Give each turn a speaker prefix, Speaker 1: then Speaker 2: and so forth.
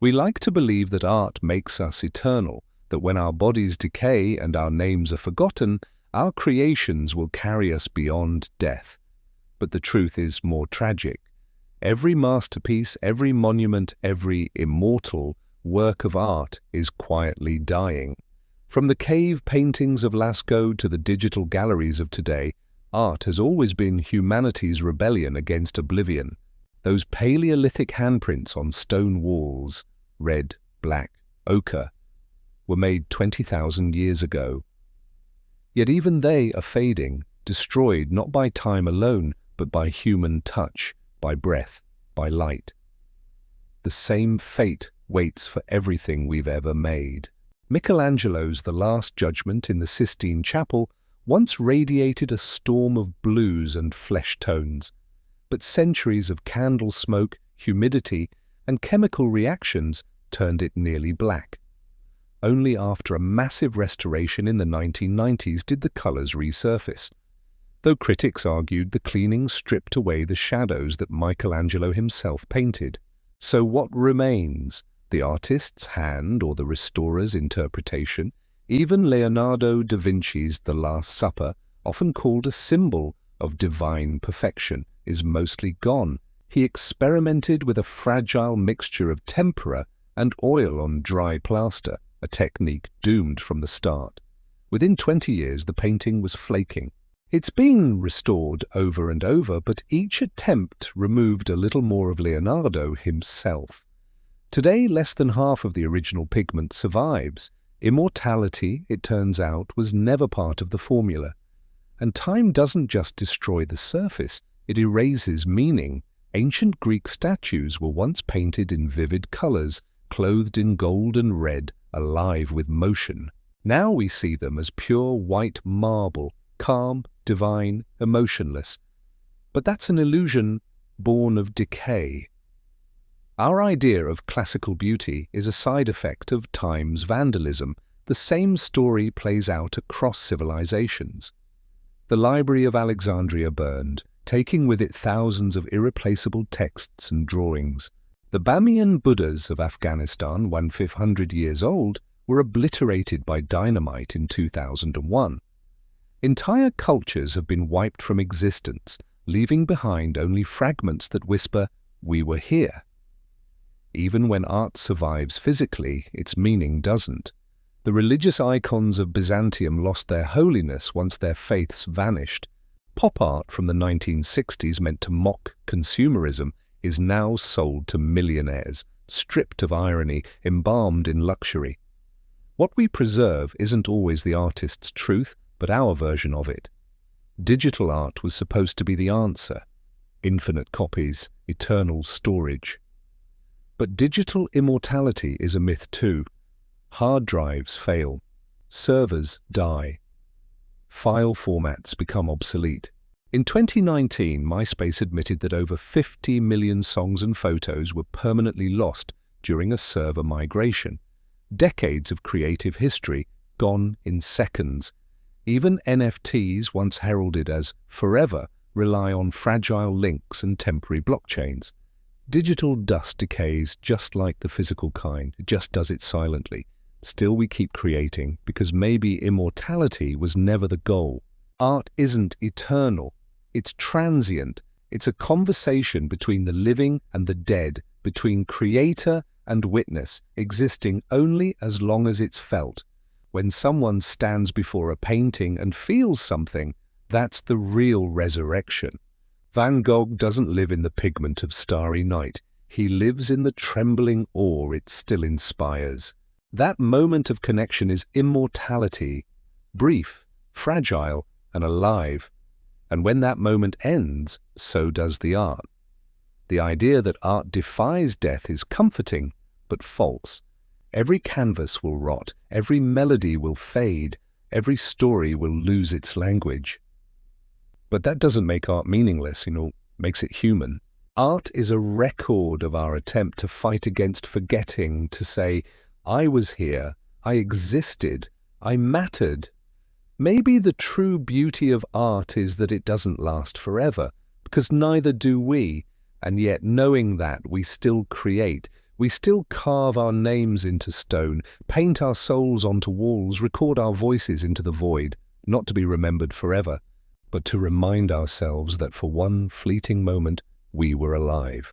Speaker 1: We like to believe that art makes us eternal, that when our bodies decay and our names are forgotten, our creations will carry us beyond death. But the truth is more tragic. Every masterpiece, every monument, every immortal work of art is quietly dying. From the cave paintings of Lascaux to the digital galleries of today, art has always been humanity's rebellion against oblivion. Those Paleolithic handprints on stone walls, red, black, ochre, were made 20,000 years ago. Yet even they are fading, destroyed not by time alone, but by human touch, by breath, by light. The same fate waits for everything we've ever made. Michelangelo's The Last Judgment in the Sistine Chapel once radiated a storm of blues and flesh tones, but centuries of candle smoke, humidity, and chemical reactions turned it nearly black. Only after a massive restoration in the 1990s did the colors resurface, though critics argued the cleaning stripped away the shadows that Michelangelo himself painted. So what remains? The artist's hand or the restorer's interpretation? Even Leonardo da Vinci's The Last Supper, often called a symbol of divine perfection, is mostly gone. He experimented with a fragile mixture of tempera and oil on dry plaster, a technique doomed from the start. Within 20 years, the painting was flaking. It's been restored over and over, but each attempt removed a little more of Leonardo himself. Today, less than half of the original pigment survives. Immortality, it turns out, was never part of the formula. And time doesn't just destroy the surface, it erases meaning. Ancient Greek statues were once painted in vivid colors, clothed in gold and red, alive with motion. Now we see them as pure white marble, calm, divine, emotionless. But that's an illusion born of decay. Our idea of classical beauty is a side effect of time's vandalism. The same story plays out across civilizations. The Library of Alexandria burned, taking with it thousands of irreplaceable texts and drawings. The Bamiyan Buddhas of Afghanistan, 1,500 years old, were obliterated by dynamite in 2001. Entire cultures have been wiped from existence, leaving behind only fragments that whisper, "We were here." Even when art survives physically, its meaning doesn't. The religious icons of Byzantium lost their holiness once their faiths vanished. Pop art from the 1960s, meant to mock consumerism, is now sold to millionaires, stripped of irony, embalmed in luxury. What we preserve isn't always the artist's truth, but our version of it. Digital art was supposed to be the answer. Infinite copies, eternal storage. But digital immortality is a myth too. Hard drives fail. Servers die. File formats become obsolete. In 2019, MySpace admitted that over 50 million songs and photos were permanently lost during a server migration. Decades of creative history gone in seconds. Even NFTs, once heralded as forever, rely on fragile links and temporary blockchains. Digital dust decays just like the physical kind. It just does it silently. Still we keep creating, because maybe immortality was never the goal. Art isn't eternal. It's transient. It's a conversation between the living and the dead, between creator and witness, existing only as long as it's felt. When someone stands before a painting and feels something, that's the real resurrection. Van Gogh doesn't live in the pigment of Starry Night. He lives in the trembling awe it still inspires. That moment of connection is immortality, brief, fragile, and alive. And when that moment ends, so does the art. The idea that art defies death is comforting, but false. Every canvas will rot, every melody will fade, every story will lose its language. But that doesn't make art meaningless, makes it human. Art is a record of our attempt to fight against forgetting, to say, I was here, I existed, I mattered. Maybe the true beauty of art is that it doesn't last forever, because neither do we, and yet knowing that we still create, We still carve our names into stone, paint our souls onto walls, record our voices into the void, not to be remembered forever, but to remind ourselves that for one fleeting moment we were alive.